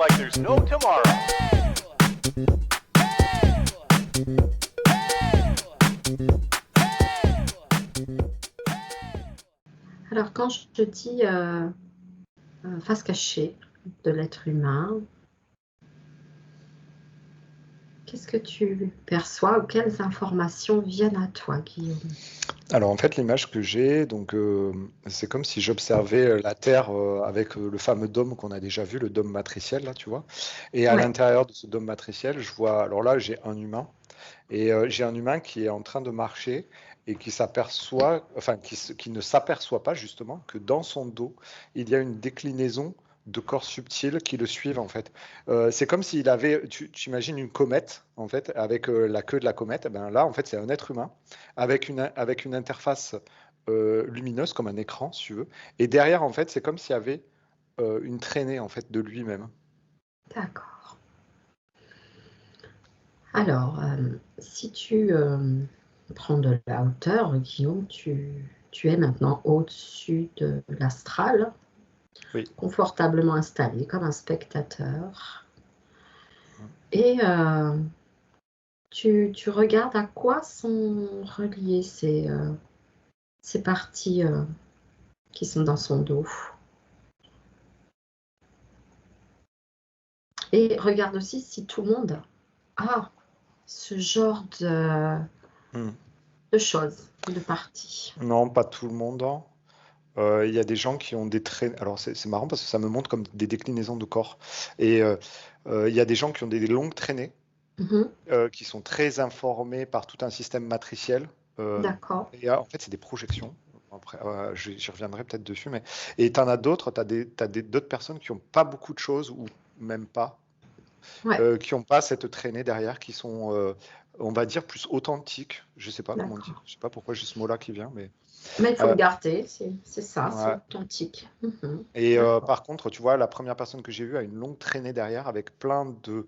like there's no tomorrow. Alors, quand je te dis face cachée de l'être humain, qu'est-ce que tu perçois ou quelles informations viennent à toi, Guillaume? Alors en fait, l'image que j'ai, donc c'est comme si j'observais la Terre avec le fameux dôme qu'on a déjà vu, le dôme matriciel là, tu vois. Et à Ouais. l'intérieur de ce dôme matriciel, je vois. Alors là, j'ai un humain et j'ai un humain qui est en train de marcher et qui s'aperçoit, enfin qui ne s'aperçoit pas justement que dans son dos, il y a une déclinaison de corps subtils qui le suivent en fait. C'est comme s'il avait, tu imagines une comète en fait, avec la queue de la comète. Eh ben là, en fait, c'est un être humain avec une interface lumineuse comme un écran, si tu veux. Et derrière, en fait, c'est comme s'il y avait une traînée en fait de lui-même. D'accord. Alors, si tu prends de la hauteur, Guillaume, tu es maintenant au-dessus de l'astral, Oui. confortablement installé comme un spectateur. Et tu regardes à quoi sont reliées ces parties qui sont dans son dos. Et regarde aussi si tout le monde a ce genre de choses, de parties. Non, pas tout le monde. Il y a des gens qui ont des traînées. Alors c'est marrant parce que ça me montre comme des déclinaisons de corps. Et il y a des gens qui ont des longues traînées, qui sont très informés par tout un système matriciel. D'accord. Et en fait, c'est des projections. Après, j'y reviendrai peut-être dessus. Et tu en as d'autres, tu as d'autres personnes qui n'ont pas beaucoup de choses ou même pas. Ouais. Qui n'ont pas cette traînée derrière, qui sont, on va dire, plus authentiques. Je ne sais pas comment on dit. Je ne sais pas pourquoi j'ai ce mot-là qui vient. Mais il faut le garder, c'est ça, c'est ouais. authentique. Et par contre, tu vois, la première personne que j'ai vue a une longue traînée derrière avec plein de...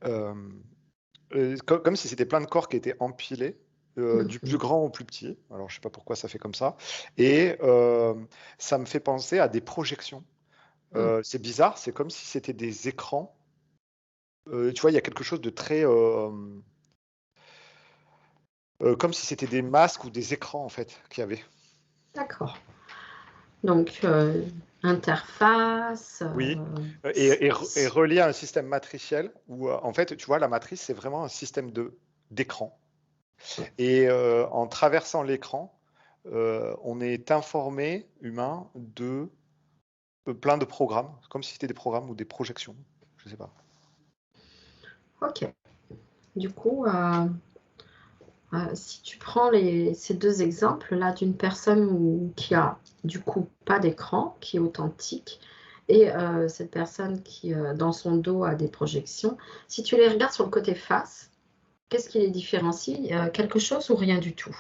comme si c'était plein de corps qui étaient empilés, du plus grand au plus petit. Alors, je ne sais pas pourquoi ça fait comme ça. Et ça me fait penser à des projections. C'est bizarre, c'est comme si c'était des écrans. Tu vois, il y a quelque chose de très... comme si c'était des masques ou des écrans, en fait, qu'il y avait. D'accord. Donc, interface. Oui, et relié à un système matriciel où, en fait, tu vois, la matrice, c'est vraiment un système d'écran. Et en traversant l'écran, on est informé, humain, de plein de programmes, comme si c'était des programmes ou des projections. Je ne sais pas. Ok. Du coup, si tu prends ces deux exemples-là d'une personne qui a du coup pas d'écran, qui est authentique, et cette personne qui, dans son dos, a des projections, si tu les regardes sur le côté face, qu'est-ce qui les différencie? Quelque chose ou rien du tout?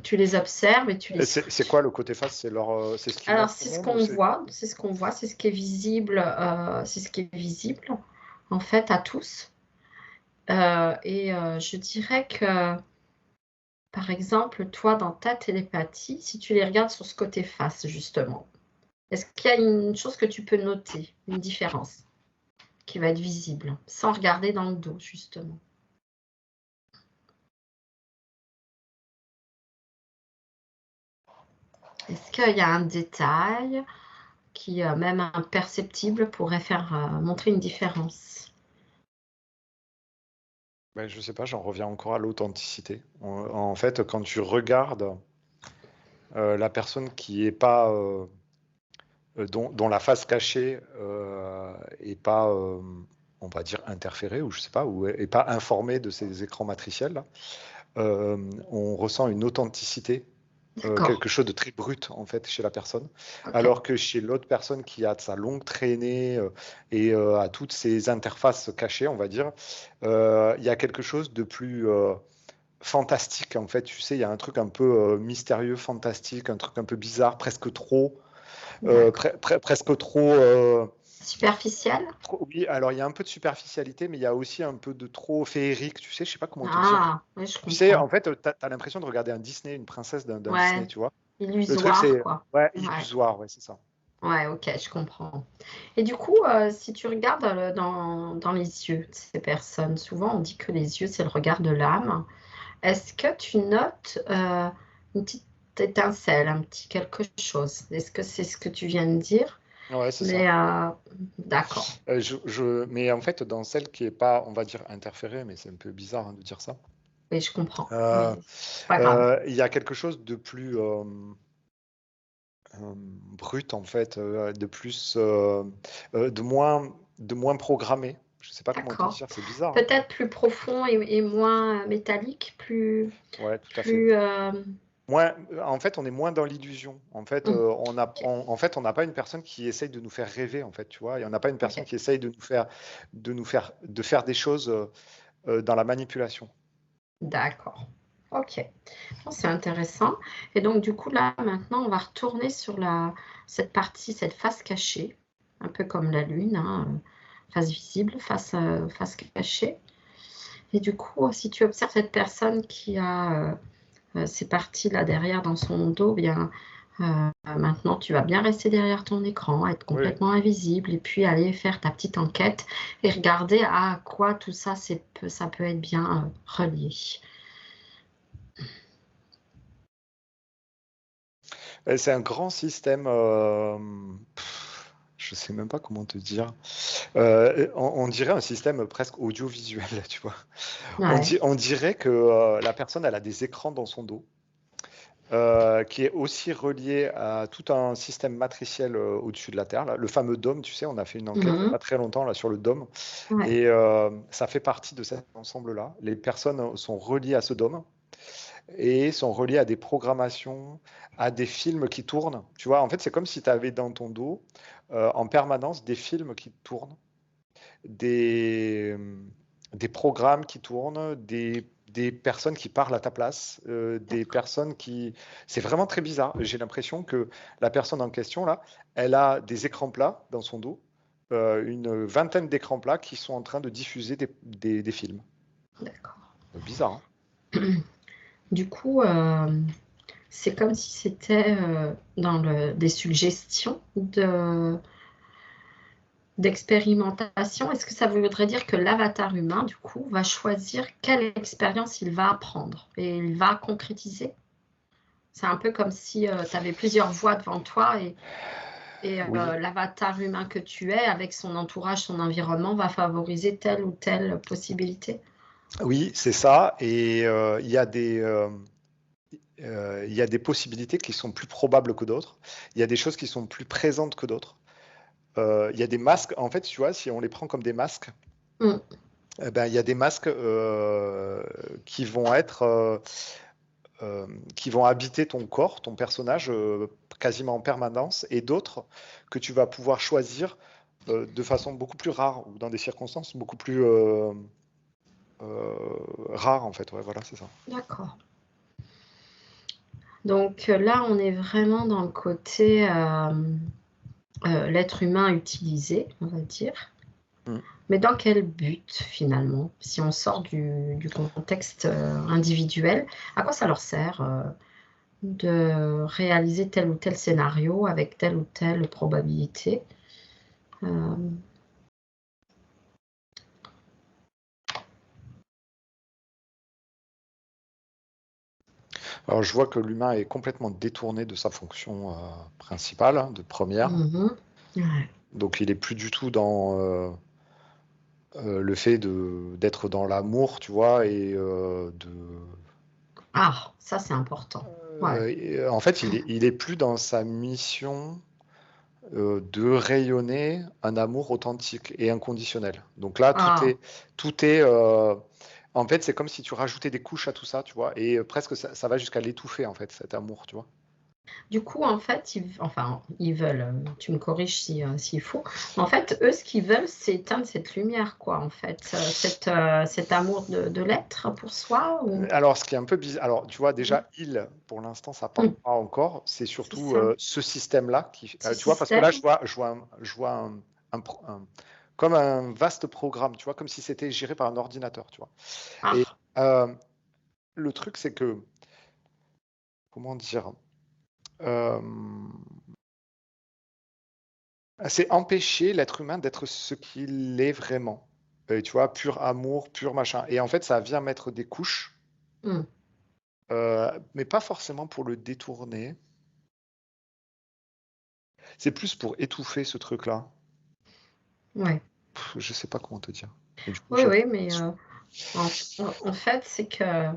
Tu les observes et tu les C'est scrutes. quoi le côté face? C'est ce qui Alors, montre au c'est ce monde ou qu'on voit, c'est ce qui est visible, en fait à tous. Et je dirais que, par exemple, toi, dans ta télépathie, si tu les regardes sur ce côté face, justement, est-ce qu'il y a une chose que tu peux noter, une différence qui va être visible, sans regarder dans le dos, justement? Est-ce qu'il y a un détail qui, même imperceptible, pourrait faire montrer une différence? Ben, je sais pas, j'en reviens encore à l'authenticité. En fait, quand tu regardes la personne qui est pas, dont la face cachée est pas, on va dire, interférée, ou je sais pas, ou est pas informée de ces écrans matriciels, là, on ressent une authenticité, D'accord. quelque chose de très brut en fait chez la personne, Ok. alors que chez l'autre personne qui a de sa longue traînée et a toutes ces interfaces cachées, on va dire, il y a quelque chose de plus fantastique en fait. Tu sais, il y a un truc un peu mystérieux, fantastique, un truc un peu bizarre, presque trop, D'accord. presque trop. Superficiel? Oui, alors il y a un peu de superficialité, mais il y a aussi un peu de trop féerique. Tu sais, je sais pas comment te dire. Ah, oui, je Tu sais, comprends. en fait, tu as l'impression de regarder un Disney, une princesse d'un Ouais, Disney, tu vois. Le truc, illusoire, c'est quoi. ouais, Ouais, illusoire, ouais, c'est ça. Ouais, ok, je comprends. Et du coup, si tu regardes dans les yeux de ces personnes, souvent on dit que les yeux, c'est le regard de l'âme. Est-ce que tu notes une petite étincelle, un petit quelque chose? Est-ce que c'est ce que tu viens de dire? Ouais, c'est ça. Mais d'accord, Mais en fait, dans celle qui est pas, on va dire, interférée, mais c'est un peu bizarre hein, de dire ça, oui, je comprends. euh, Mais c'est pas grave. il y a quelque chose de plus brut, en fait, de moins programmé. Je sais pas comment te D'accord. dire, c'est bizarre, hein. Peut-être plus profond et moins métallique, Ouais, tout à fait. plus En fait, on est moins dans l'illusion. En fait, hum, en fait, on n'a pas une personne qui essaye de nous faire rêver, en fait, tu vois. Et on n'a pas une ok, personne qui essaye de faire des choses dans la manipulation. d'accord. Ok. Bon, c'est intéressant. Et donc, du coup, là, maintenant, on va retourner sur cette partie, cette face cachée, un peu comme la Lune, hein, face visible, face cachée. Et du coup, si tu observes cette personne qui a ces parties-là derrière dans son dos, bien, maintenant, tu vas bien rester derrière ton écran, être Oui, oui. complètement invisible et puis aller faire ta petite enquête et regarder à quoi tout ça, ça peut être bien relié. C'est un grand système. Je sais même pas comment te dire. On dirait un système presque audiovisuel, tu vois. Ouais. On dirait que la personne, elle a des écrans dans son dos. Qui est aussi relié à tout un système matriciel au-dessus de la Terre. Là. Le fameux dôme, tu sais, on a fait une enquête il n'y a Mhm. pas très longtemps là, sur le dôme. Ouais. Et ça fait partie de cet ensemble-là. Les personnes sont reliées à ce dôme et sont reliées à des programmations, à des films qui tournent. Tu vois, en fait, c'est comme si tu avais dans ton dos en permanence des films qui tournent, des, des programmes qui tournent, des personnes qui parlent à ta place, des D'accord. personnes qui... C'est vraiment très bizarre. J'ai l'impression que la personne en question, là, elle a des écrans plats dans son dos, une vingtaine d'écrans plats qui sont en train de diffuser des films. D'accord. Bizarre, hein. Du coup, c'est comme si c'était des suggestions d'expérimentation. Est-ce que ça voudrait dire que l'avatar humain, du coup, va choisir quelle expérience il va apprendre et il va concrétiser? C'est un peu comme si tu avais plusieurs voies devant toi et Oui, l'avatar humain que tu es, avec son entourage, son environnement, va favoriser telle ou telle possibilité. oui, c'est ça. Et il y a des possibilités qui sont plus probables que d'autres. Il y a des choses qui sont plus présentes que d'autres. Il y a des masques, en fait, tu vois, si on les prend comme des masques, Mm, eh ben, il y a des masques qui vont qui vont habiter ton corps, ton personnage, quasiment en permanence, et d'autres que tu vas pouvoir choisir de façon beaucoup plus rare ou dans des circonstances beaucoup plus rares, en fait. Ouais, voilà, c'est ça. d'accord. Donc là, on est vraiment dans le côté l'être humain utilisé, on va dire. Mm. Mais dans quel but finalement? Si on sort du contexte individuel, à quoi ça leur sert de réaliser tel ou tel scénario avec telle ou telle probabilité? Euh, Alors, je vois que l'humain est complètement détourné de sa fonction principale, hein, de première. mhm. Ouais. Donc, il est plus du tout dans le fait d'être dans l'amour, tu vois, et Ah, ça c'est important. Ouais. en fait, il est plus dans sa mission de rayonner un amour authentique et inconditionnel. Donc là, Ah, tout est, en fait, c'est comme si tu rajoutais des couches à tout ça, tu vois, et presque ça va jusqu'à l'étouffer, en fait, cet amour, tu vois. du coup, en fait, ils veulent, tu me corriges s'il faut, mais en fait, eux, ce qu'ils veulent, c'est éteindre cette lumière, quoi, en fait, cet amour de l'être pour soi, ou... Alors, ce qui est un peu bizarre, alors tu vois, déjà, pour l'instant, ça parle Mm, pas encore, c'est c'est surtout ça. ce système-là qui, Ce tu vois, parce que là, système, je vois comme un vaste programme, tu vois, comme si c'était géré par un ordinateur, tu vois. Et ah, euh, le truc, c'est que, comment dire, euh, C'est empêcher l'être humain d'être ce qu'il est vraiment. Tu vois, pur amour, pur machin. Et en fait, ça vient mettre des couches, Hmm. mais pas forcément pour le détourner. C'est plus pour étouffer ce truc-là. Ouais. Je sais pas comment te dire. Et du coup, Oui, j'ai oui, mais en fait, c'est que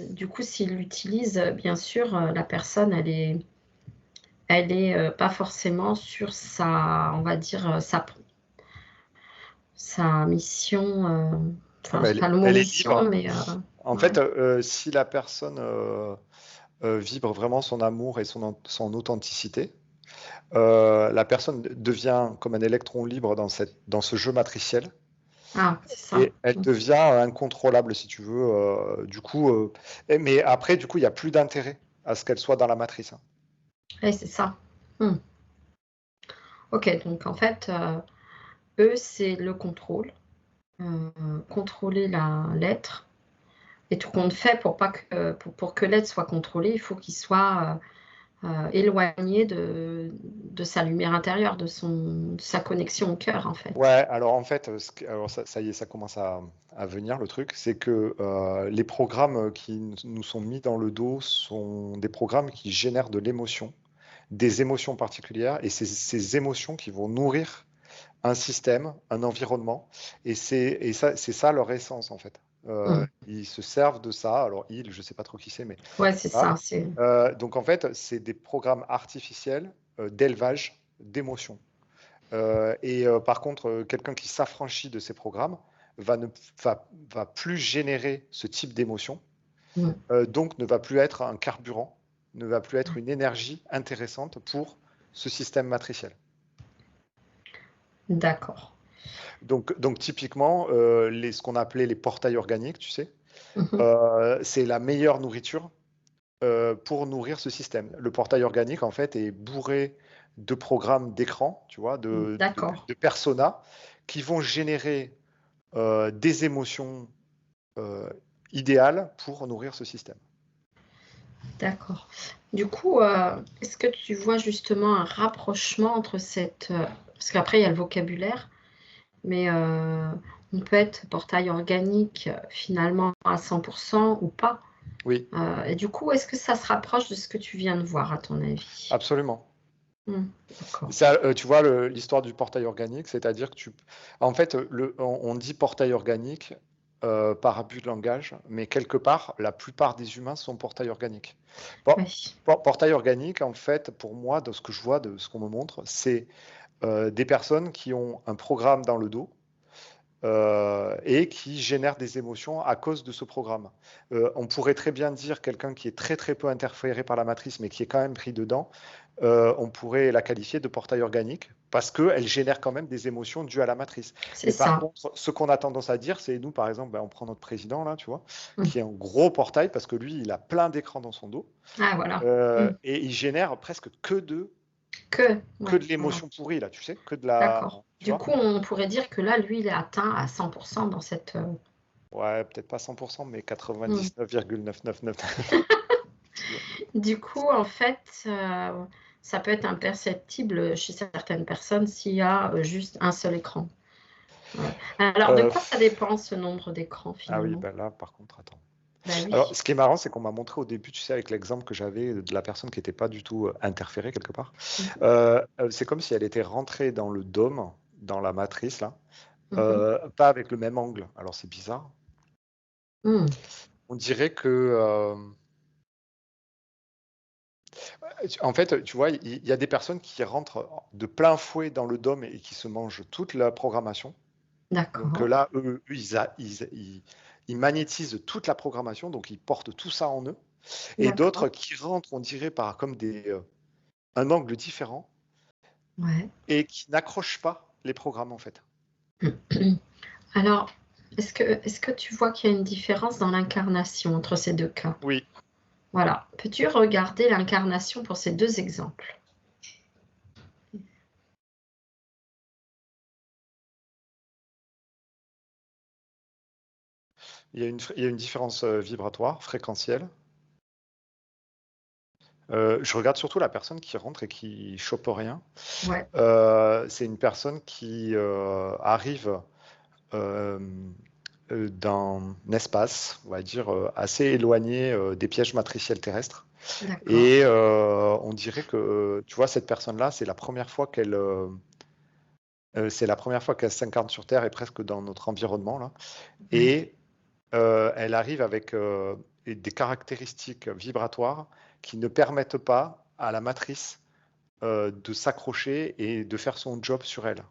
du coup, s'il l'utilise, bien sûr, la personne, elle est pas forcément sur sa, on va dire, sa mission, Ah, enfin, mais c'est pas le mot elle est mission, libre. mais En ouais. fait, si la personne vibre vraiment son amour et son authenticité, la personne devient comme un électron libre dans ce jeu matriciel Ah, c'est ça. et elle devient incontrôlable si tu veux. Du coup, mais après, du coup, il n'y a plus d'intérêt à ce qu'elle soit dans la matrice, hein. Oui, c'est ça. Hmm. Ok, donc en fait, eux, c'est le contrôle, contrôler l'être. Et tout compte fait pour pas que, pour que l'être soit contrôlé, il faut qu'il soit éloigné de sa lumière intérieure, de sa connexion au cœur, en Ouais, fait. alors en fait, alors ça y est, ça commence à venir le truc, c'est que les programmes qui nous sont mis dans le dos sont des programmes qui génèrent de l'émotion, des émotions particulières, et c'est ces émotions qui vont nourrir un système, un environnement, c'est ça leur essence en fait. Hmm. Ils se servent de ça. Alors je sais pas trop qui c'est, mais Ouais, c'est voilà. ça. C'est Donc en fait, c'est des programmes artificiels d'élevage d'émotions. Par contre, quelqu'un qui s'affranchit de ces programmes va, ne, va plus générer ce type d'émotion, hmm. donc ne va plus être un carburant, ne va plus être une énergie intéressante pour ce système matriciel. D'accord. Donc typiquement, ce qu'on appelait les portails organiques, tu sais, Mhm. c'est la meilleure nourriture pour nourrir ce système. Le portail organique, en fait, est bourré de programmes d'écran, tu vois, D'accord. de personas qui vont générer des émotions euh, idéales pour nourrir ce système. D'accord. Du coup, est-ce que tu vois justement un rapprochement entre cette... parce qu'après, il y a le vocabulaire, mais on peut être portail organique finalement à 100% ou pas. Oui, Et du coup, est-ce que ça se rapproche de ce que tu viens de voir, à ton avis? absolument. D'accord. Ça, tu vois l'histoire du portail organique, c'est-à-dire que en fait, on dit portail organique par abus de langage, mais quelque part, la plupart des humains sont portail organique. Oui. Portail organique, en fait, pour moi, de ce que je vois, de ce qu'on me montre, c'est des personnes qui ont un programme dans le dos et qui génèrent des émotions à cause de ce programme. On pourrait très bien dire quelqu'un qui est très très peu interféré par la matrice, mais qui est quand même pris dedans, on pourrait la qualifier de portail organique parce qu'elle génère quand même des émotions dues à la matrice. C'est Mais par ça. contre, ce qu'on a tendance à dire, c'est nous, par exemple, ben, on prend notre président, là, tu vois, Mm. qui est un gros portail parce que lui, il a plein d'écrans dans son dos Ah, voilà. Mm. et il génère presque que Ouais, de voilà. l'émotion pourrie, là, tu sais, que de la. D'accord. Tu Du vois? coup, on pourrait dire que là, lui, il est atteint à 100% dans cette... Ouais, peut-être pas 100%, mais Mm. 99,999. Tu vois. Du coup, en fait, ça peut être imperceptible chez certaines personnes s'il y a juste un seul écran. Ouais. Alors, de Euh, quoi ça dépend, ce nombre d'écrans, ah oui, finalement? ben là, par contre, attends. Ben Alors, oui. ce qui est marrant, c'est qu'on m'a montré au début, tu sais, avec l'exemple que j'avais de la personne qui n'était pas du tout interférée quelque part. Mhm. C'est comme si elle était rentrée dans le dôme, dans la matrice, là, Mhm. pas avec le même angle. Alors, c'est bizarre. Mm. On dirait que, en fait, tu vois, il y a des personnes qui rentrent de plein fouet dans le dôme et qui se mangent toute la programmation. Donc D'accord. là, eux, ils magnétisent toute la programmation, donc ils portent tout ça en eux. Et d'autres D'accord. qui rentrent, on dirait, par comme un angle différent Ouais. et qui n'accrochent pas les programmes, en fait. Alors, est-ce que tu vois qu'il y a une différence dans l'incarnation entre ces deux cas? Oui, Voilà. Peux-tu regarder l'incarnation pour ces deux exemples? il y a une différence vibratoire, fréquentielle. Je regarde surtout la personne qui rentre et qui chope rien. Ouais, C'est une personne qui arrive euh, dans un espace, on va dire, assez éloigné des pièges matriciels terrestres. d'accord. Et on dirait que, tu vois, cette personne-là, c'est la première fois qu'elle s'incarne sur Terre et presque dans notre environnement, là. Ouais. Et elle arrive avec des caractéristiques vibratoires qui ne permettent pas à la matrice de s'accrocher et de faire son job sur elle.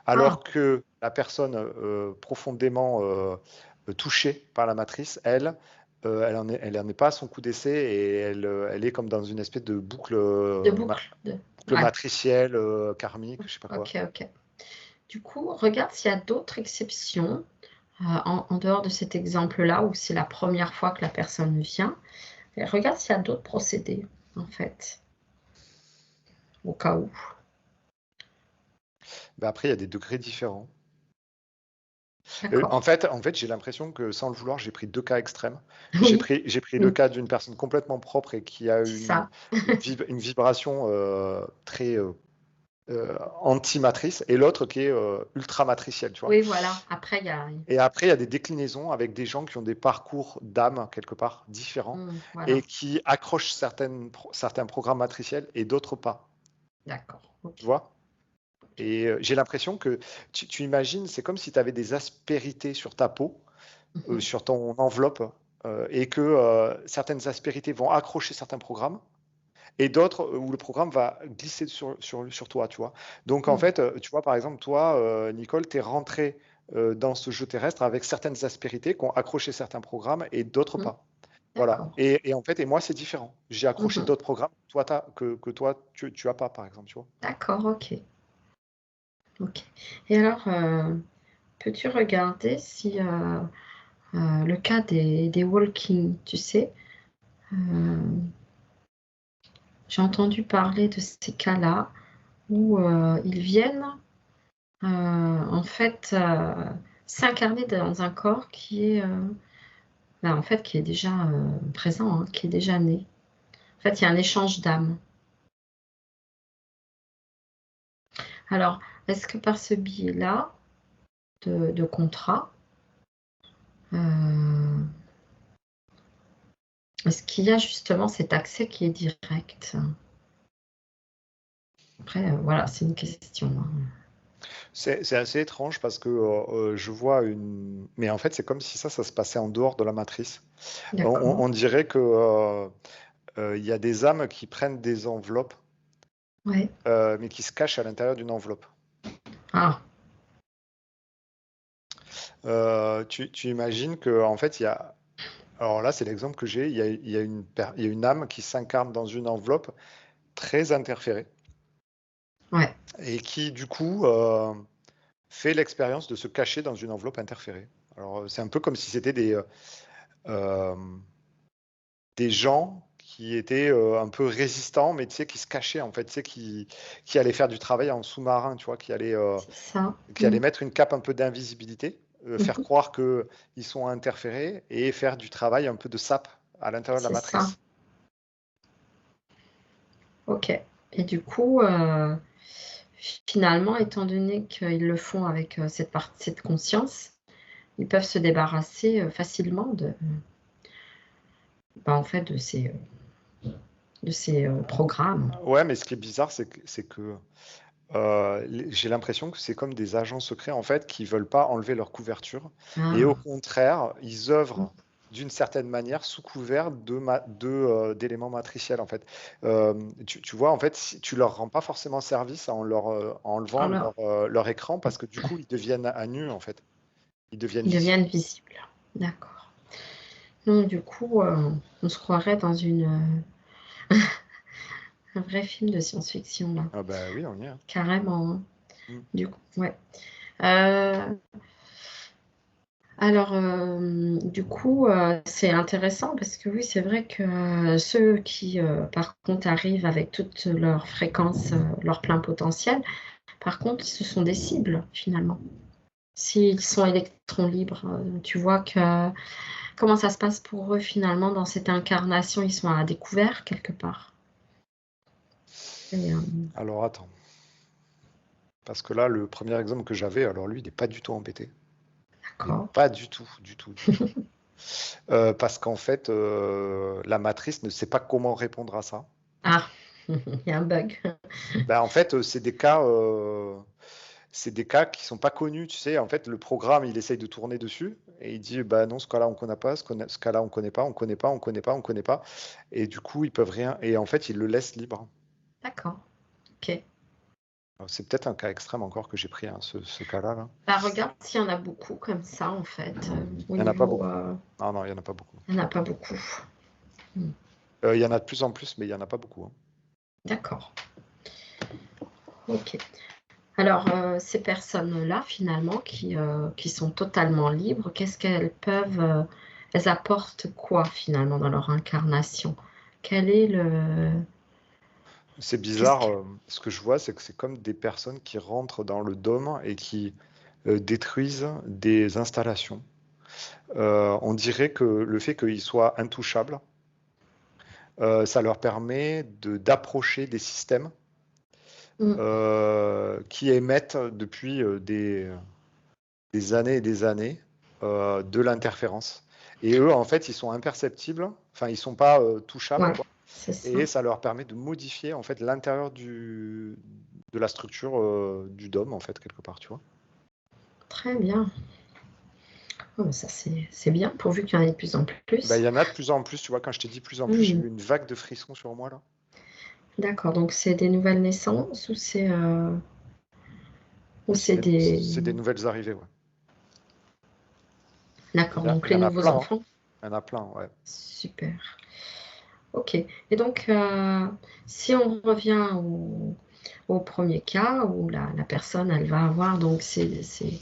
Ah, Alors que la personne profondément touchée par la matrice, elle en est pas à son coup d'essai et elle est comme dans une espèce de boucle, de boucle. boucle Ouais, matricielle, karmique, je sais pas quoi. ok, ok. Du coup, regarde s'il y a d'autres exceptions en dehors de cet exemple-là où c'est la première fois que la personne vient. Et regarde s'il y a d'autres procédés, en fait, au cas où. Ben après, il y a des degrés différents. D'accord. En fait, j'ai l'impression que sans le vouloir, j'ai pris deux cas extrêmes. J'ai Oui, pris, j'ai pris le oui, cas d'une personne complètement propre et qui a c'est ça. une vibration très anti-matrice et l'autre qui est ultra-matricielle, tu vois. Oui, voilà. Après, il y a... Et après, il y a des déclinaisons avec des gens qui ont des parcours d'âme, quelque part, différents et voilà. qui accrochent certains programmes matriciels et d'autres pas, D'accord. tu Ok. vois. Et j'ai l'impression que tu imagines, c'est comme si tu avais des aspérités sur ta peau, Mhm. sur ton enveloppe, et que certaines aspérités vont accrocher certains programmes et d'autres où le programme va glisser sur toi, tu vois. Donc en Mhm. fait, tu vois, par exemple, toi, Nicole, tu es rentré dans ce jeu terrestre avec certaines aspérités qui ont accroché certains programmes et d'autres Mhm. pas. Voilà. D'accord. Et en fait, et moi, c'est différent. J'ai accroché Mhm. d'autres programmes que toi, tu as pas, par exemple, tu vois. D'accord, ok. Ok. Et alors, peux-tu regarder si le cas des walking, tu sais, euh, j'ai entendu parler de ces cas-là où ils viennent en fait s'incarner dans un corps qui est en fait qui est déjà présent, hein, qui est déjà né. En fait, il y a un échange d'âme. Alors, est-ce que par ce biais-là de contrat, euh, est-ce qu'il y a justement cet accès qui est direct? Après, voilà, c'est une question, hein. C'est assez étrange parce que je vois une. Mais en fait, c'est comme si ça se passait en dehors de la matrice. D'accord. On dirait que il y a des âmes qui prennent des enveloppes, Ouais. mais qui se cachent à l'intérieur d'une enveloppe. Ah, Tu imagines que en fait, il y a. Alors là, c'est l'exemple que j'ai. Il y a une âme qui s'incarne dans une enveloppe très interférée ouais. et qui, du coup, fait l'expérience de se cacher dans une enveloppe interférée. Alors, c'est un peu comme si c'était euh, des gens qui étaient un peu résistants, mais tu sais, qui se cachaient en fait, tu sais, qui allaient faire du travail en sous-marin, tu vois, C'est ça. qui allaient mettre une cape un peu d'invisibilité, faire Mhm. croire qu'ils sont interférés et faire du travail un peu de sape à l'intérieur de la C'est ça. matrice. Ok. Et du coup, finalement, étant donné qu'ils le font avec cette conscience, ils peuvent se débarrasser facilement en fait, de ces programmes. Ouais, mais ce qui est bizarre, c'est que j'ai l'impression que c'est comme des agents secrets en fait qui veulent pas enlever leur couverture et au Ah. contraire, ils œuvrent d'une certaine manière sous couvert d'éléments matriciels en fait. Tu vois, en fait, si, tu leur rends pas forcément service en en enlevant Alors, leur écran parce que du coup, ils deviennent à nu en fait. Ils deviennent ils visibles. deviennent visibles. D'accord. Donc, du coup, on se croirait dans un vrai film de science-fiction, là. Ah bah oui, on y est, hein. Carrément, hein. Mm. Du coup, ouais. Euh, Alors, du coup, c'est intéressant parce que oui, c'est vrai que ceux qui, par contre, arrivent avec toute leur fréquence, leur plein potentiel, par contre, ce sont des cibles, finalement. S'ils sont électrons libres, tu vois que comment ça se passe pour eux, finalement, dans cette incarnation, ils sont à découvert quelque part. Et, Alors, attends. Parce que là, le premier exemple que j'avais, alors lui, il n'est pas du tout embêté. Mais d'accord. pas du tout, du tout, du tout. Parce qu'en fait, la matrice ne sait pas comment répondre à ça. Ah, il y a un bug. Ben, en fait, c'est des cas qui sont pas connus, tu sais. En fait, le programme, il essaye de tourner dessus et il dit, bah non, ce cas-là, on connaît pas, ce cas-là, on connaît pas, on connaît pas, on connaît pas, on connaît pas. Et du coup, ils peuvent rien. Et en fait, ils le laissent libre. D'accord, ok. Alors, c'est peut-être un cas extrême encore que j'ai pris, hein, ce cas-là, là. Bah, regarde s'il y en a beaucoup comme ça, en fait, au Il n'y en a pas niveau... beaucoup. Non, non, il n'y en a pas beaucoup. il n'y en a pas beaucoup. Il y en a de plus en plus, mais il n'y en a pas beaucoup, hein. D'accord, ok. Alors, ces personnes-là, finalement, qui sont totalement libres, qu'est-ce qu'elles peuvent... elles apportent quoi, finalement, dans leur incarnation? Quel est le... C'est Qu'est-ce bizarre, que... ce que je vois, c'est que c'est comme des personnes qui rentrent dans le dôme et qui détruisent des installations. On dirait que le fait qu'ils soient intouchables, ça leur permet d'approcher des systèmes qui émettent depuis des années et des années de l'interférence. Et eux, en fait, ils sont imperceptibles, enfin, ils sont pas touchables, Ouais, quoi. c'est ça. Et ça leur permet de modifier en fait l'intérieur de la structure du dôme, en fait, quelque part, tu vois. Très bien. Oh, mais ça, c'est bien, pourvu qu'il y en ait de plus en Bah, il plus. y en a de plus en plus, tu vois. Quand je t'ai dit plus en plus, j'ai eu une vague de frissons sur moi là. D'accord, donc c'est des nouvelles naissances ou c'est des... C'est des nouvelles arrivées, ouais. D'accord, donc Il y les en a nouveaux plein, hein. enfants. Il y en a plein, ouais. Super. Ok. Et donc, si on revient au premier cas où la personne, elle va avoir donc c'est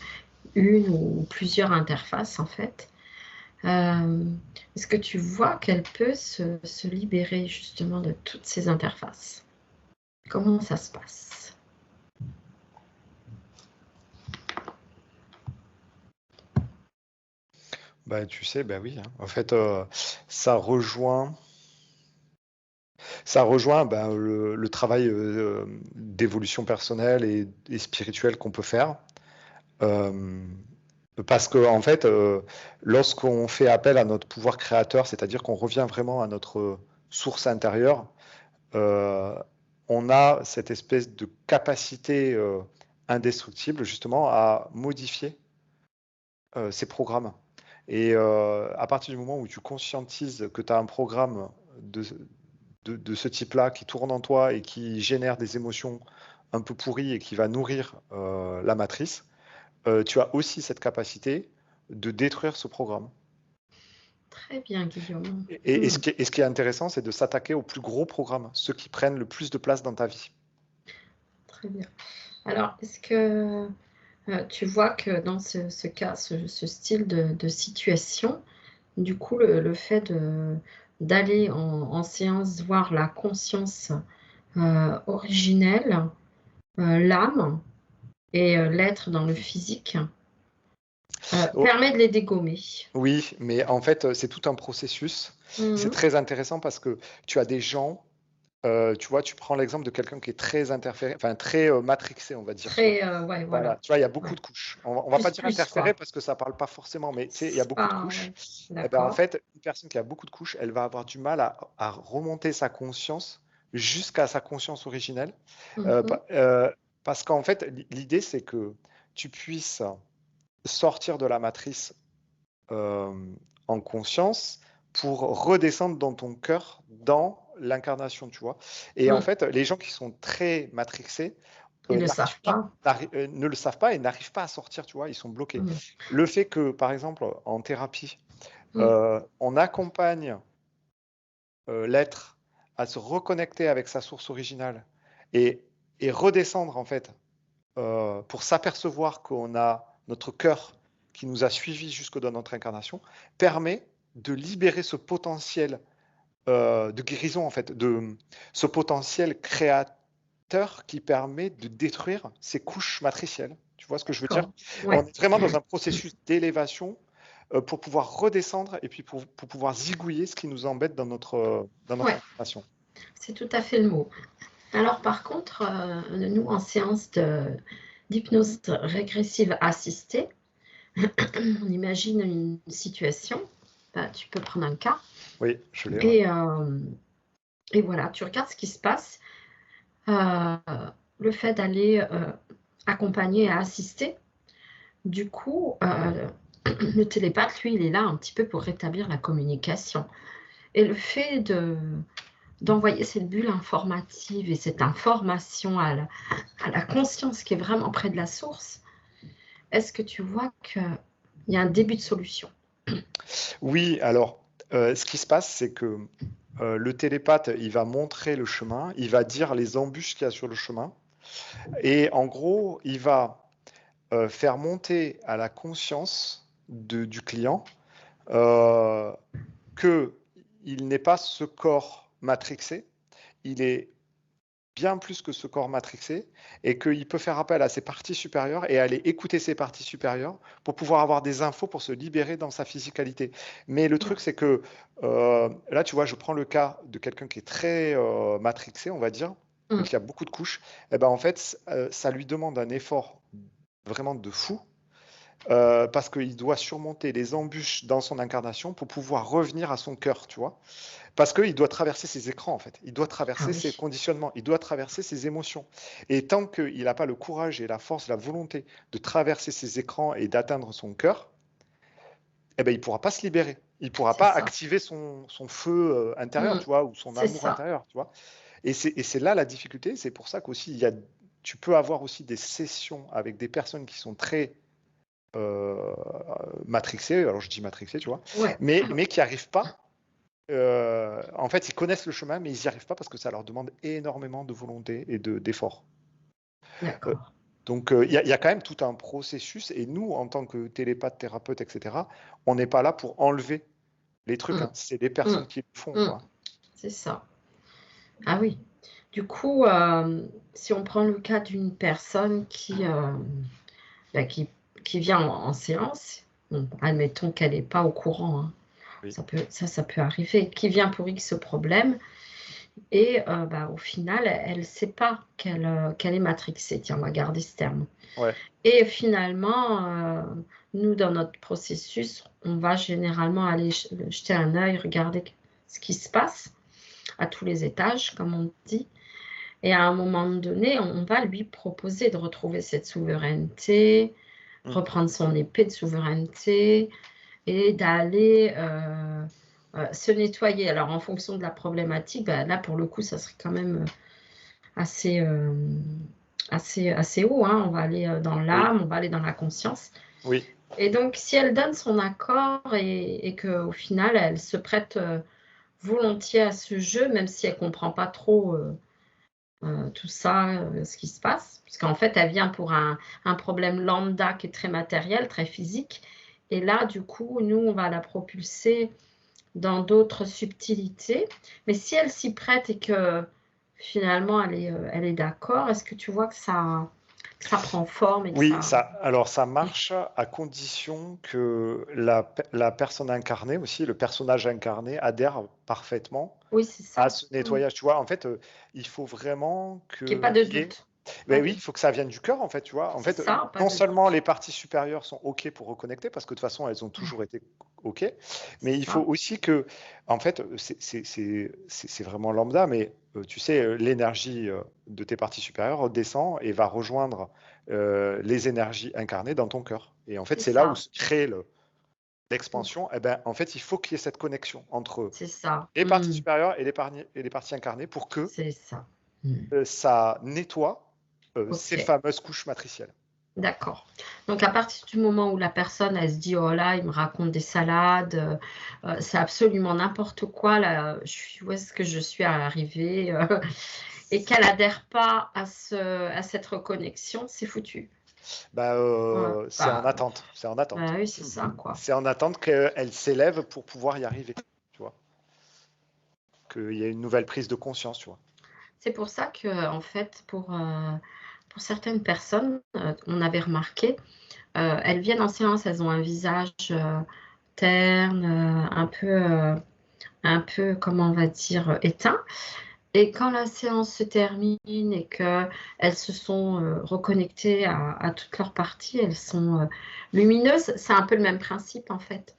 une ou plusieurs interfaces en fait. Euh, Est-ce que tu vois qu'elle peut se libérer justement de toutes ces interfaces? Comment ça se passe? Bah, tu sais, bah oui, hein. En fait, ça rejoint, bah, le travail d'évolution personnelle et spirituelle qu'on peut faire. Euh, Parce que en fait, lorsqu'on fait appel à notre pouvoir créateur, c'est-à-dire qu'on revient vraiment à notre source intérieure, euh, on a cette espèce de capacité indestructible justement à modifier ces programmes. Et à partir du moment où tu conscientises que tu as un programme de, de ce type-là qui tourne en toi et qui génère des émotions un peu pourries et qui va nourrir la matrice, tu as aussi cette capacité de détruire ce programme. Très bien, Guillaume. Et ce qui est intéressant, c'est de s'attaquer aux plus gros programmes, ceux qui prennent le plus de place dans ta vie. Très bien. Alors, est-ce que tu vois que dans ce cas, ce style de situation, du coup, le fait d'aller en séance voir la conscience originelle, l'âme et l'être dans le physique, Oh, permet de les dégommer. oui, mais en fait, c'est tout un processus. C'est Mhm. très intéressant parce que tu as des gens, tu vois, tu prends l'exemple de quelqu'un qui est très interféré, enfin très matrixé, on va dire, tu vois. Très, ouais, Voilà, voilà. tu vois, il y a beaucoup Ouais. de couches. On va pas dire Plus, interféré quoi. parce que ça parle pas forcément, mais tu sais, il y a beaucoup de Ah, couches. ouais. Et ben en D'accord. fait, une personne qui a beaucoup de couches, elle va avoir du mal à remonter sa conscience jusqu'à sa conscience originelle. Euh, Mhm. pa- euh, Parce qu'en fait, l'idée, c'est que tu puisses sortir de la matrice euh, en conscience pour redescendre dans ton cœur, dans l'incarnation, tu vois. Et en Mhm. fait, les gens qui sont très matrixés Ils ne le savent pas. ne le savent pas et n'arrivent pas à sortir, tu vois, ils sont bloqués. Mhm. Le fait que, par exemple, en thérapie, Mhm. on accompagne l'être à se reconnecter avec sa source originale et, et redescendre, en fait, pour s'apercevoir qu'on a notre cœur qui nous a suivis jusque dans notre incarnation, permet de libérer ce potentiel de guérison, en fait, de ce potentiel créateur qui permet de détruire ces couches matricielles. Tu vois ce que je veux dire? D'accord. Ouais. On est vraiment dans un processus d'élévation pour pouvoir redescendre et puis pour pouvoir zigouiller ce qui nous embête dans notre Ouais. incarnation. C'est tout à fait le mot. Alors par contre, nous en séance d'hypnose régressive assistée, on imagine une situation, bah, tu peux prendre un cas, Oui, je l'ai. Ouais. et, euh, et voilà, tu regardes ce qui se passe. Euh, le fait d'aller accompagner et assister, du coup, le télépathe, lui, il est là un petit peu pour rétablir la communication. Et le fait d'envoyer cette bulle informative et cette information à la conscience qui est vraiment près de la source, est-ce que tu vois qu'il y a un début de solution? Oui, alors, ce qui se passe, c'est que le télépathe, il va montrer le chemin, il va dire les embûches qu'il y a sur le chemin, et en gros, il va faire monter à la conscience du client qu'il n'est pas ce corps matrixé, il est bien plus que ce corps matrixé, et qu'il peut faire appel à ses parties supérieures et aller écouter ses parties supérieures pour pouvoir avoir des infos pour se libérer dans sa physicalité. Mais le truc, c'est que là, tu vois, je prends le cas de quelqu'un qui est très matrixé, on va dire, Mm. qui a beaucoup de couches. Et ben, en fait, ça lui demande un effort vraiment de fou. Parce qu'il doit surmonter les embûches dans son incarnation pour pouvoir revenir à son cœur, tu vois. Parce qu'il doit traverser ses écrans, en fait. Il doit Ah traverser ses oui, conditionnements. Il doit traverser ses émotions. Et tant qu'il n'a pas le courage et la force, la volonté de traverser ses écrans et d'atteindre son cœur, eh ben, il ne pourra pas se libérer. Il ne pourra c'est pas ça. activer son feu intérieur, Mm. tu vois, ou son C'est amour ça. intérieur, tu vois. Et c'est là la difficulté. C'est pour ça qu'aussi, tu peux avoir aussi des sessions avec des personnes qui sont très matrixés, alors je dis matrixés, tu vois, Ouais. mais qui n'arrivent pas. En fait, ils connaissent le chemin, mais ils n'y arrivent pas parce que ça leur demande énormément de volonté et d'effort. Euh, D'accord. donc, y a quand même tout un processus. Et nous, en tant que télépathe, thérapeute, etc., on n'est pas là pour enlever les trucs. Mm. Hein. C'est les Mm. personnes qui le font, Mm. quoi. C'est ça. Ah oui. Du coup, si on prend le cas d'une personne bah, qui vient en séance, bon, admettons qu'elle n'est pas au courant, hein, Oui. ça peut arriver, qui vient pour X problème, et bah, au final, elle ne sait pas qu'elle est matrixée. Tiens, on va garder ce terme. Ouais. Et finalement, nous, dans notre processus, on va généralement aller jeter un œil, regarder ce qui se passe à tous les étages, comme on dit. Et à un moment donné, on va lui proposer de retrouver cette souveraineté, Mm. reprendre son épée de souveraineté et d'aller se nettoyer. Alors, en fonction de la problématique, bah, là, pour le coup, ça serait quand même assez, assez haut, hein. On va aller dans Oui. l'âme, on va aller dans la conscience. Oui. Et donc, si elle donne son accord et qu'au final, elle se prête volontiers à ce jeu, même si elle ne comprend pas trop tout ça, ce qui se passe, parce qu'en fait, elle vient pour un problème lambda qui est très matériel, très physique. Et là, du coup, nous, on va la propulser dans d'autres subtilités. Mais si elle s'y prête et que finalement, elle est d'accord, est-ce que tu vois que ça prend forme et que Oui, ça... alors ça marche à condition que la personne incarnée aussi, le personnage incarné adhère parfaitement Oui, c'est à ça. ce nettoyage. Tu vois, en fait, il faut vraiment Qu'il n'y ait pas qu'il de y ait. doute. Ben Ah oui, oui, il faut que ça vienne du cœur, en fait, tu vois. En c'est fait, ça, pas non de seulement doute. les parties supérieures sont OK pour reconnecter, parce que de toute façon, elles ont toujours été OK, C'est mais il faut ça. aussi que, en fait, c'est vraiment lambda, mais tu sais, l'énergie de tes parties supérieures descend et va rejoindre les énergies incarnées dans ton cœur. Et en fait, C'est c'est là où ça. se crée l'expansion. Et ben, en fait, il faut qu'il y ait cette connexion entre C'est ça. les parties supérieures et les parties incarnées pour que C'est ça. Mm. ça nettoie ces Ok. fameuses couches matricielles. D'accord. Donc, à partir du moment où la personne, elle se dit, oh là, il me raconte des salades, c'est absolument n'importe quoi, là, où est-ce que je suis arrivée, et qu'elle adhère pas à cette reconnexion, c'est foutu. Bah, Ouais, c'est en attente. C'est en bah attente. oui, c'est ça, quoi. C'est en attente qu'elle s'élève pour pouvoir y arriver. Tu vois, qu'il y ait une nouvelle prise de conscience. Tu vois. C'est pour ça que, en fait, pour certaines personnes, on avait remarqué, elles viennent en séance, elles ont un visage terne, un peu, comment on va dire, éteint. Et quand la séance se termine et qu'elles se sont reconnectées à toutes leurs parties, elles sont lumineuses, c'est un peu le même principe en fait.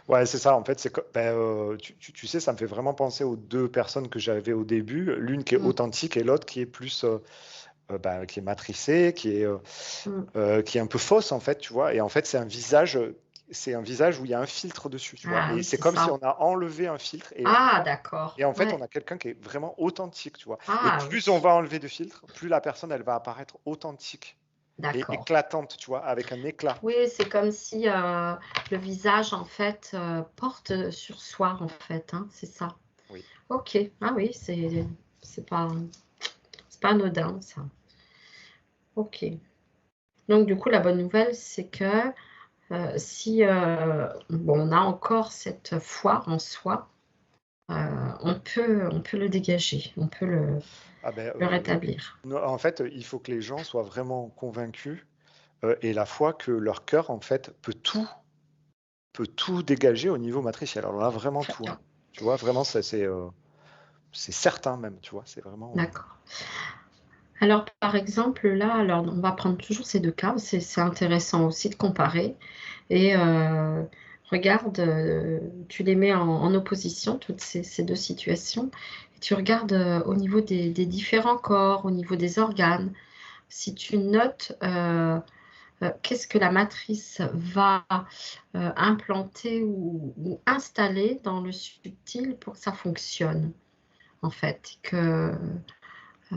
Ouais, c'est ça. En fait, tu sais, ça me fait vraiment penser aux deux personnes que j'avais au début. L'une qui est Mm, authentique et l'autre qui est plus, qui est matricée, mm. qui est un peu fausse en fait, tu vois. Et en fait, c'est un visage où il y a un filtre dessus, tu vois. Ah Et oui, c'est c'est comme si ça. on a enlevé un filtre Ah, d'accord. et en fait, on Ouais. a quelqu'un qui est vraiment authentique, tu vois. Et Ah plus on oui, va enlever de filtre, plus la personne, elle va apparaître authentique et d'accord. éclatante, tu vois, avec un éclat. Oui, c'est comme si le visage en fait porte sur soi en fait, hein, c'est ça. Oui. Ok. Ah oui, c'est pas c'est pas anodin ça. Ok. Donc du coup, la bonne nouvelle, c'est que si bon, on a encore cette foi en soi, on peut le dégager, on peut Ah ben, le rétablir. en fait, il faut que les gens soient vraiment convaincus et la foi que leur cœur, en fait, peut tout dégager au niveau matriciel. Alors là, vraiment Très tout, hein. bien, Tu vois, vraiment, c'est certain même, tu vois, c'est vraiment. d'accord. Alors, par exemple, là, alors, on va prendre toujours ces deux cas. C'est intéressant aussi de comparer. Et regarde, tu les mets en opposition, toutes ces deux situations. Et tu regardes au niveau des différents corps, au niveau des organes. Si tu notes qu'est-ce que la matrice va implanter ou installer dans le subtil pour que ça fonctionne, en fait, que euh,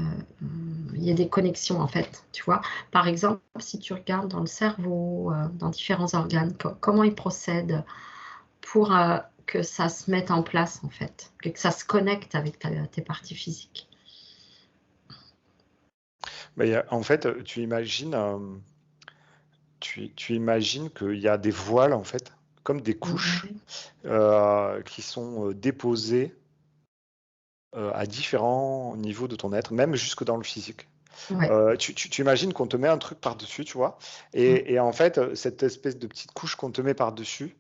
il y a des connexions en fait, tu vois. Par exemple, si tu regardes dans le cerveau, dans différents organes, comment ils procèdent pour que ça se mette en place en fait, que ça se connecte avec tes parties physiques. Mais en fait, tu imagines qu'il y a des voiles, en fait, comme des couches Ouais, qui sont déposées à différents niveaux de ton être, même jusque dans le physique. ouais. Tu imagines qu'on te met un truc par-dessus, tu vois, Mm. et en fait, cette espèce de petite couche qu'on te met par-dessus,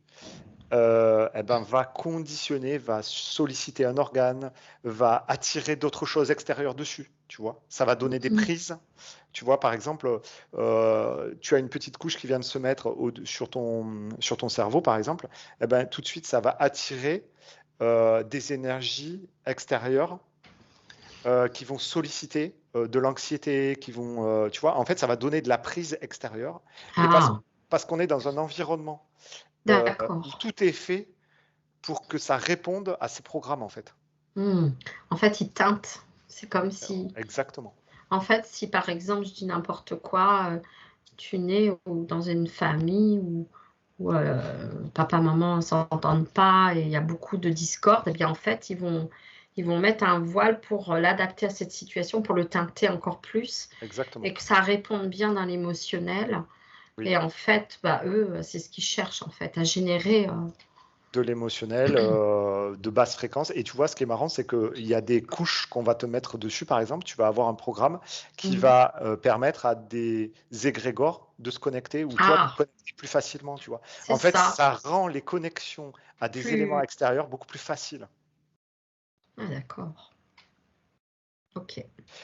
eh ben, va conditionner, va solliciter un organe, va attirer d'autres choses extérieures dessus, tu vois. Ça va donner des Mm. prises. Tu vois, par exemple, tu as une petite couche qui vient de se mettre sur ton cerveau, par exemple, eh ben, tout de suite, ça va attirer des énergies extérieures qui vont solliciter de l'anxiété, tu vois, en fait, ça va donner de la prise extérieure. Et Ah, parce qu'on est dans un environnement où d'accord. tout est fait pour que ça réponde à ces programmes, en fait. Mm. En fait, ils teintent. C'est comme si, Exactement. en fait, si par exemple, je dis n'importe quoi, tu nais dans une famille où papa, maman ne s'entendent pas et il y a beaucoup de discorde, eh bien en fait, ils vont mettre un voile pour l'adapter à cette situation, pour le teinter encore plus Exactement. et que ça réponde bien dans l'émotionnel. Oui. Et en fait, bah, eux, c'est ce qu'ils cherchent en fait, à générer. De l'émotionnel, de basse fréquence. Et tu vois, ce qui est marrant, c'est qu'il y a des couches qu'on va te mettre dessus, par exemple. Tu vas avoir un programme qui Mhm. va permettre à des égrégores de se connecter ou toi de te Ah, connecter plus facilement, tu vois. c'est En fait, ça. ça rend les connexions à des éléments Plus. extérieurs beaucoup plus faciles. Ah, d'accord. Ok.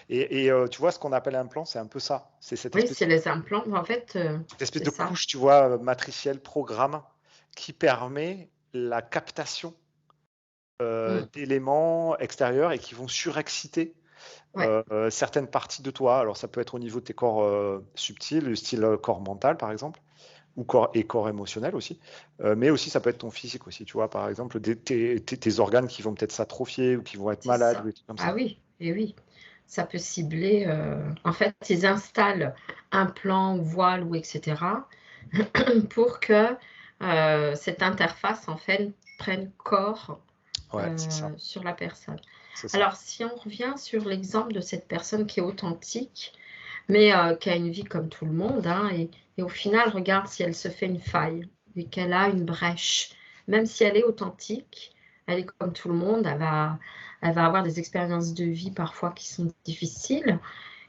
Et tu vois, ce qu'on appelle un plan, c'est un peu ça. C'est Oui, c'est les implants. En fait, cette espèce c'est de ça. couche, tu vois, matricielle, programme, qui permet la captation Mm. d'éléments extérieurs et qui vont surexciter Ouais, certaines parties de toi. Alors, ça peut être au niveau de tes corps subtils, le style corps mental, par exemple, ou corps émotionnel aussi. Mais aussi, ça peut être ton physique aussi, tu vois, par exemple, tes organes qui vont peut-être s'atrophier ou qui vont être c'est malades ou ça. des trucs comme Ah ça. oui, et oui. Ça peut cibler. En fait, ils installent un plan ou voile ou etc. pour que cette interface en fait prenne corps Ouais, c'est ça. sur la personne. C'est ça. Alors, si on revient sur l'exemple de cette personne qui est authentique, mais qui a une vie comme tout le monde, hein, et au final, regarde si elle se fait une faille et qu'elle a une brèche. Même si elle est authentique, elle est comme tout le monde, elle va avoir des expériences de vie parfois qui sont difficiles,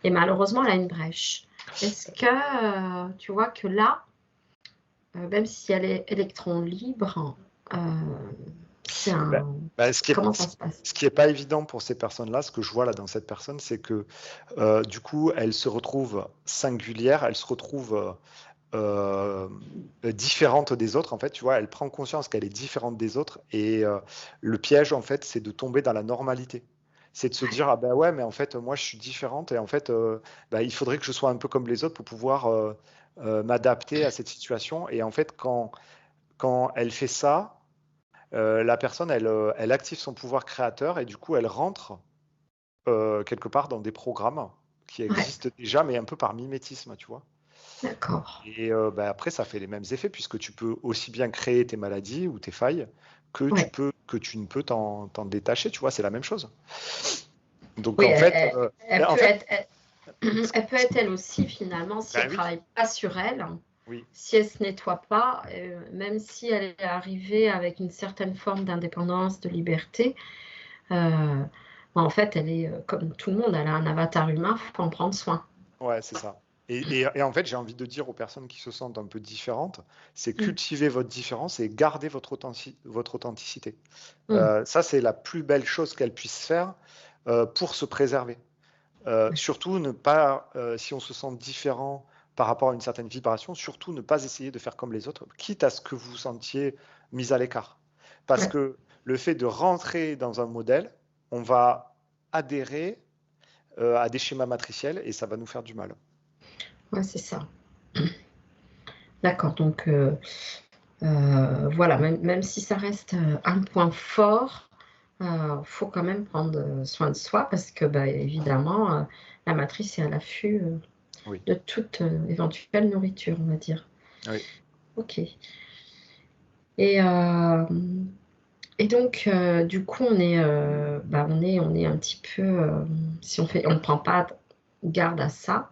et malheureusement, elle a une brèche. Est-ce que tu vois que là, même si elle est électron libre, euh, C'est Ben, un... ben, Comment ça se passe? ce qui est pas évident pour ces personnes-là, ce que je vois là dans cette personne, c'est que du coup, elle se retrouve singulière, elle se retrouve différente des autres. En fait, tu vois, elle prend conscience qu'elle est différente des autres. Et le piège, en fait, c'est de tomber dans la normalité. C'est de se dire, ah ben ouais, mais en fait, moi, je suis différente. Et en fait, ben, il faudrait que je sois un peu comme les autres pour pouvoir m'adapter à cette situation. Et en fait, quand elle fait ça, la personne, elle active son pouvoir créateur et du coup, elle rentre quelque part dans des programmes qui Ouais, existent déjà, mais un peu par mimétisme, tu vois. d'accord. Et bah, après, ça fait les mêmes effets puisque tu peux aussi bien créer tes maladies ou tes failles Ouais. que tu ne peux t'en détacher, tu vois, c'est la même chose. Donc Oui, elle en peut fait, être, elle peut être elle aussi, finalement, si elle bah ne oui, travaille pas sur elle, oui, si elle ne se nettoie pas, même si elle est arrivée avec une certaine forme d'indépendance, de liberté, euh, en fait, elle est comme tout le monde, elle a un avatar humain, il faut en prendre soin. ouais, c'est ça. Et en fait, j'ai envie de dire aux personnes qui se sentent un peu différentes, c'est Mm, cultiver votre différence et garder votre authenticité. mm, Ça, c'est la plus belle chose qu'elle puisse faire pour se préserver. Surtout ne pas, si on se sent différent par rapport à une certaine vibration, surtout ne pas essayer de faire comme les autres, quitte à ce que vous vous sentiez mis à l'écart. Parce ouais, que le fait de rentrer dans un modèle, on va adhérer à des schémas matriciels et ça va nous faire du mal. ouais, c'est ça. D'accord, donc voilà, même si ça reste un point fort, il faut quand même prendre soin de soi parce que, bah, évidemment, la matrice est à l'affût Oui, de toute éventuelle nourriture, on va dire. oui. Ok. Et, euh, et donc, du coup, bah, on est un petit peu, si on ne prend pas garde à ça,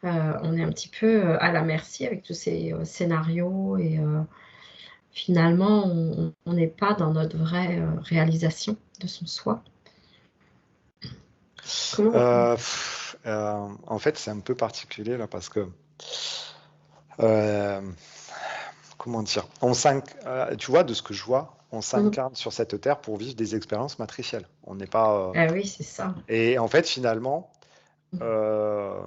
on est un petit peu à la merci avec tous ces scénarios et finalement, on n'est pas dans notre vraie réalisation de son soi. Comment? En fait, c'est un peu particulier là parce que euh, comment dire, tu vois, de ce que je vois, on Mhm. s'incarne sur cette terre pour vivre des expériences matricielles. On n'est pas. Ah oui, c'est ça. Et en fait, finalement, euh,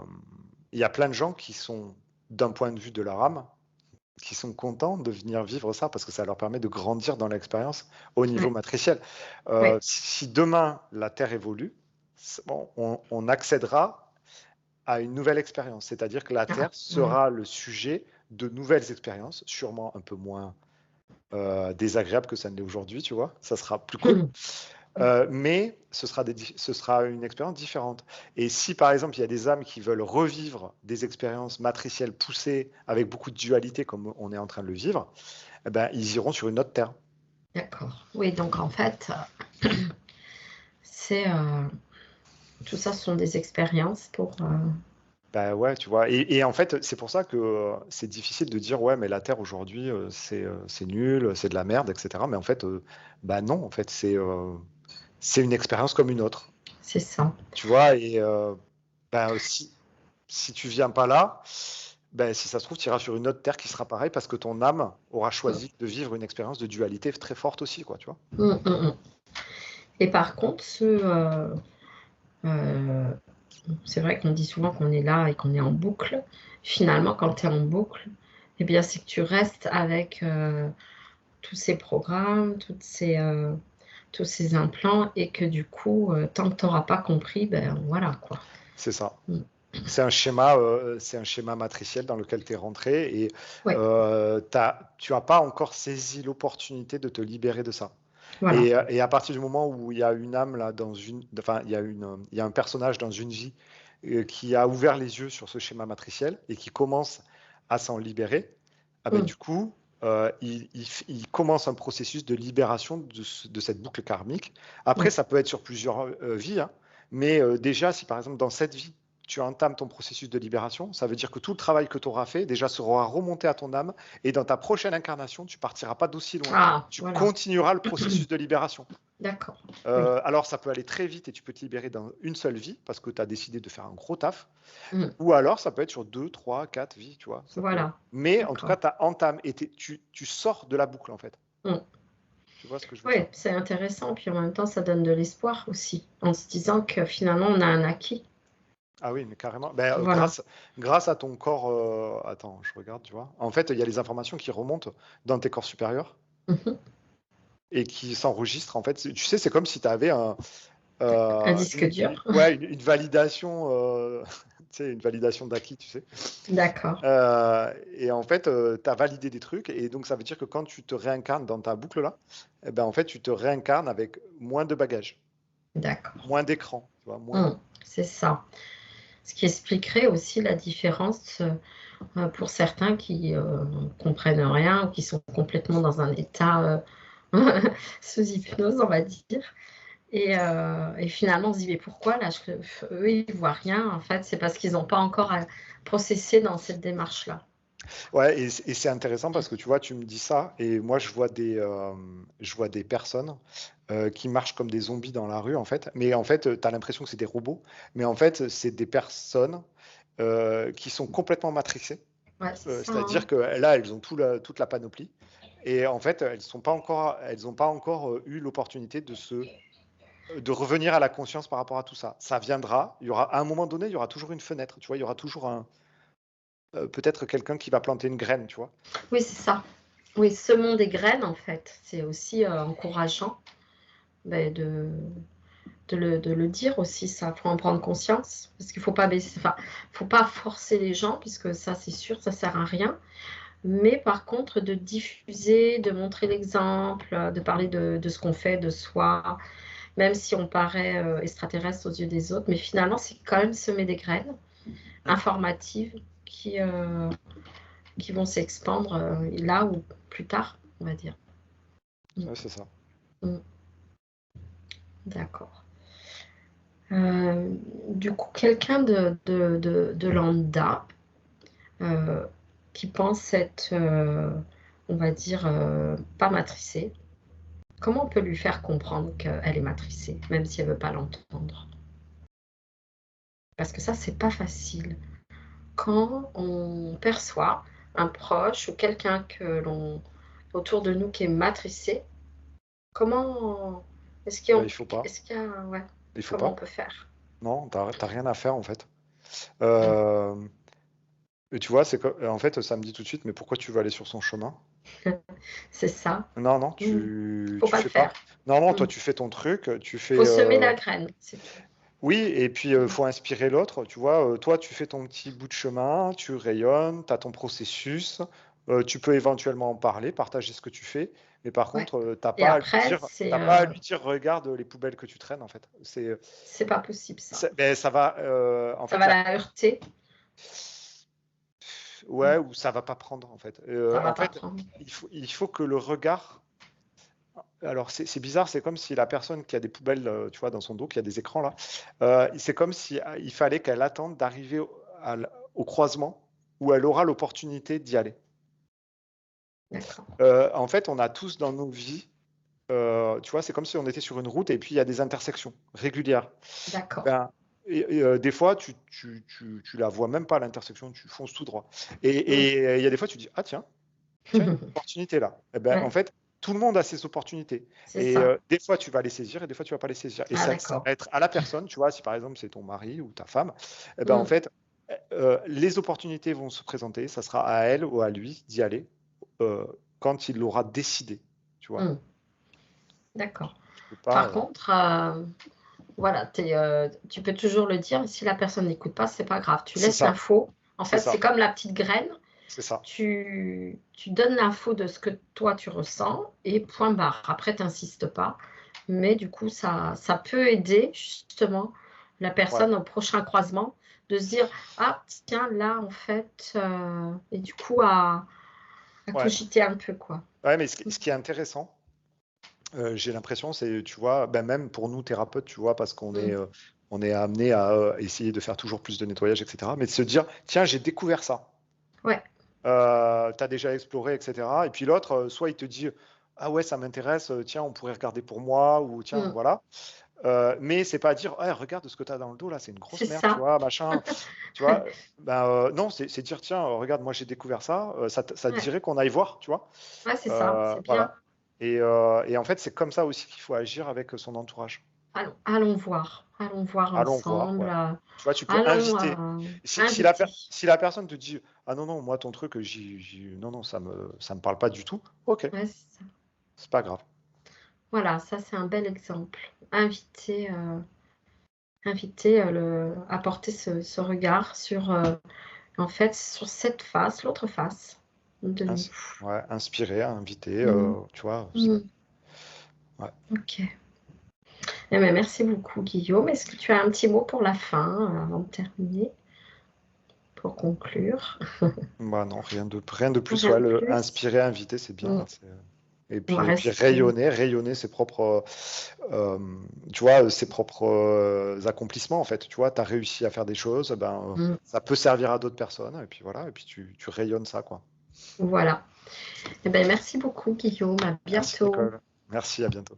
il y a plein de gens qui sont, d'un point de vue de leur âme, qui sont contents de venir vivre ça parce que ça leur permet de grandir dans l'expérience au niveau Ouais, matriciel. ouais, Si demain la Terre évolue, bon, on accédera à une nouvelle expérience, c'est-à-dire que la ah, Terre voilà. sera le sujet de nouvelles expériences, sûrement un peu moins désagréable que ça ne l'est aujourd'hui, tu vois, ça sera plus cool. Mhm. Mais ce sera une expérience différente. Et si par exemple il y a des âmes qui veulent revivre des expériences matricielles poussées avec beaucoup de dualité comme on est en train de le vivre, eh ben, ils iront sur une autre terre. D'accord. Oui, donc en fait, c'est tout ça sont des expériences pour. Ben ouais, tu vois. Et en fait, c'est pour ça que c'est difficile de dire ouais, mais la Terre aujourd'hui, c'est nul, c'est de la merde, etc. Mais en fait, bah non, en fait, c'est une expérience comme une autre. C'est ça. Tu vois, et ben, si tu viens pas là, ben, si ça se trouve, tu iras sur une autre terre qui sera pareille parce que ton âme aura choisi de vivre une expérience de dualité très forte aussi, quoi, tu vois. Mm, mm, mm. Et par contre, euh, c'est vrai qu'on dit souvent qu'on est là et qu'on est en boucle. Finalement, quand tu es en boucle, eh bien, c'est que tu restes avec tous ces programmes, tous ces implants et que du coup, tant que tu n'auras pas compris, ben voilà quoi. C'est ça. Mm. C'est un schéma matriciel dans lequel tu es rentré et Ouais, tu n'as pas encore saisi l'opportunité de te libérer de ça. voilà. Et à partir du moment où il y a une âme là enfin il y a un personnage dans une vie qui a ouvert les yeux sur ce schéma matriciel et qui commence à s'en libérer, ah ben, Mm. du coup, il commence un processus de libération de cette boucle karmique. Après, Ouais. ça peut être sur plusieurs vies, hein, mais déjà, si par exemple dans cette vie, tu entames ton processus de libération, ça veut dire que tout le travail que tu auras fait déjà sera remonté à ton âme et dans ta prochaine incarnation, tu partiras pas d'aussi loin, Ah, tu voilà. continueras le processus de libération. D'accord. Oui. Alors, ça peut aller très vite et tu peux te libérer dans une seule vie parce que tu as décidé de faire un gros taf. Mm. Ou alors, ça peut être sur 2, 3, 4 vies, tu vois. Ça peut... Voilà. Mais en tout cas, D'accord. tu entamé et tu sors de la boucle, en fait. Mm. Tu vois ce que je veux Oui, dire? c'est intéressant, puis en même temps, ça donne de l'espoir aussi, en se disant que finalement, on a un acquis. Ah oui, mais carrément. Ben, Voilà. grâce à ton corps, attends, je regarde, tu vois. En fait, il y a les informations qui remontent dans tes corps supérieurs Mhm. et qui s'enregistrent. En fait, tu sais, c'est comme si tu avais Un disque dur. ouais, une validation, tu sais, une validation d'acquis, tu sais. D'accord, Et en fait, tu as validé des trucs, et donc ça veut dire que quand tu te réincarnes dans ta boucle là, eh ben, en fait, tu te réincarnes avec moins de bagages, d'accord. moins d'écran, tu vois, moins. C'est ça. Ce qui expliquerait aussi la différence pour certains qui comprennent rien ou qui sont complètement dans un état sous hypnose, on va dire. Et finalement, on se dit, mais pourquoi là, eux, ils ne voient rien. En fait, c'est parce qu'ils n'ont pas encore processé dans cette démarche-là. Ouais, et c'est intéressant parce que tu vois, tu me dis ça, et moi je vois des personnes qui marchent comme des zombies dans la rue, en fait. Mais en fait, tu as l'impression que c'est des robots, mais en fait, c'est des personnes qui sont complètement matrixées. Ouais, c'est ça, C'est-à-dire hein. que là, elles ont toute la panoplie, et en fait, elles ont pas encore eu l'opportunité de revenir à la conscience par rapport à tout ça. Ça viendra. Il y aura à un moment donné, il y aura toujours une fenêtre. Tu vois, il y aura toujours peut-être quelqu'un qui va planter une graine. Tu vois. Oui, c'est ça. Oui, semons des graines, en fait. C'est aussi encourageant ben, de le dire aussi, ça. Il faut en prendre conscience. Parce qu'il ne faut pas baisser, enfin, faut pas forcer les gens, puisque ça, c'est sûr, ça ne sert à rien. Mais par contre, de diffuser, de montrer l'exemple, de parler de ce qu'on fait, de soi, même si on paraît extraterrestre aux yeux des autres, mais finalement, c'est quand même semer des graines informatives qui vont s'expandre là ou plus tard, on va dire. Mm. Ouais, c'est ça. Mm. D'accord. Euh, du coup, quelqu'un de lambda euh, qui pense être, on va dire, pas matricée, comment on peut lui faire comprendre qu'elle est matricée, même si elle ne veut pas l'entendre? Parce que ça, c'est pas facile. Quand on perçoit un proche ou quelqu'un que l'on autour de nous qui est matricé, comment Ben, il faut pas. est-ce qu'il y a ouais, Il faut comment on pas. peut faire? Non, t'as rien à faire en fait. Euh, et tu vois, en fait, ça me dit tout de suite, mais pourquoi tu veux aller sur son chemin? C'est ça. Non, non, Mm. Faut tu pas le fais pas. faire. Non, non, Mm. toi, tu fais ton truc, tu fais. Faut semer la graine, c'est tout. Oui, et puis Mm. faut inspirer l'autre, tu vois. Toi, tu fais ton petit bout de chemin, tu rayonnes, tu as ton processus, tu peux éventuellement en parler, partager ce que tu fais, mais par Ouais. contre, Et après, t'as pas à lui dire, regarde les poubelles que tu traînes, en fait. c'est pas possible ça. Ben, ça va, en Ça fait, va la heurter. ouais, Mm. ou ça va pas prendre, en fait. Ça va En pas fait, prendre. il faut que le regard. Alors, c'est bizarre, c'est comme si la personne qui a des poubelles, tu vois, dans son dos, qui a des écrans là, c'est comme si il fallait qu'elle attende d'arriver au croisement où elle aura l'opportunité d'y aller. D'accord. En fait, on a tous dans nos vies, tu vois, c'est comme si on était sur une route et puis il y a des intersections régulières. D'accord. Ben, des fois, tu la vois même pas l'intersection, tu fonces tout droit. Mm. Et il y a des fois, tu dis, ah tiens, une opportunité là. Eh ben, en Ouais, fait, tout le monde a ses opportunités. c'est Et ça. des fois, tu vas les saisir et des fois, tu vas pas les saisir. Et Ah, ça d'accord. va être à la personne, tu vois, si par exemple, c'est ton mari ou ta femme, eh ben, en Mm. fait, les opportunités vont se présenter. Ça sera à elle ou à lui d'y aller euh, quand il l'aura décidé, tu vois. Mm. D'accord. Tu peux pas. Par contre, voilà, tu peux toujours le dire. Si la personne n'écoute pas, c'est pas grave. Tu C'est laisses ça, l'info. En c'est fait, c'est ça, comme la petite graine. c'est ça. Tu donnes l'info de ce que toi tu ressens et point barre. Après, tu n'insistes pas. Mais du coup, ça peut aider justement la Ouais, personne au prochain croisement de se dire, ah tiens, là en fait, et du coup à ouais. cogiter un peu, quoi. Ouais, mais ce qui est intéressant, j'ai l'impression, c'est, tu vois, ben même pour nous thérapeutes, tu vois, parce Mm. on est amené à essayer de faire toujours plus de nettoyage, etc. Mais de se dire, tiens, j'ai découvert ça. Ouais, Tu as déjà exploré, etc. Et puis l'autre, soit il te dit, ah ouais, ça m'intéresse, tiens, on pourrait regarder pour moi, ou tiens, mm. voilà. Mais c'est pas dire, ah, regarde ce que tu as dans le dos là, c'est une C'est grosse merde, tu ça. vois, machin. Tu vois, ben, non, c'est dire, tiens, regarde, moi j'ai découvert ça, ça te Ouais, dirait qu'on aille voir, tu vois. ouais, c'est ça. C'est bien. Voilà. Et en fait, c'est comme ça aussi qu'il faut agir avec son entourage. Allons voir Allons voir, ensemble. ouais. Tu vois, tu peux Allons inviter. inviter. Si la personne te dit, ah non, non, moi, ton truc, non, non, ça me parle pas du tout, ok, Ouais, c'est ça. c'est pas grave. Voilà, ça c'est un bel exemple. Apporter ce regard sur, en fait, sur cette face, l'autre face de nous. Ouais, inspirer, inviter, Mm. tu vois. Mm. Ouais. Ok. Eh ben, merci beaucoup, Guillaume. Est-ce que tu as un petit mot pour la fin, avant de terminer, pour conclure? Bah non, rien de plus. Rien Ouais, de plus. inspirer, inviter, c'est bien. Mm. On va Et puis rester. rayonner ses propres, euh, tu vois, ses propres accomplissements, en fait. Tu vois, tu as réussi à faire des choses, ben, Mm. ça peut servir à d'autres personnes, et puis voilà, et puis tu rayonnes ça, quoi. Voilà. Eh ben, merci beaucoup, Guillaume. À Merci, bientôt. Nicole. Merci, à bientôt.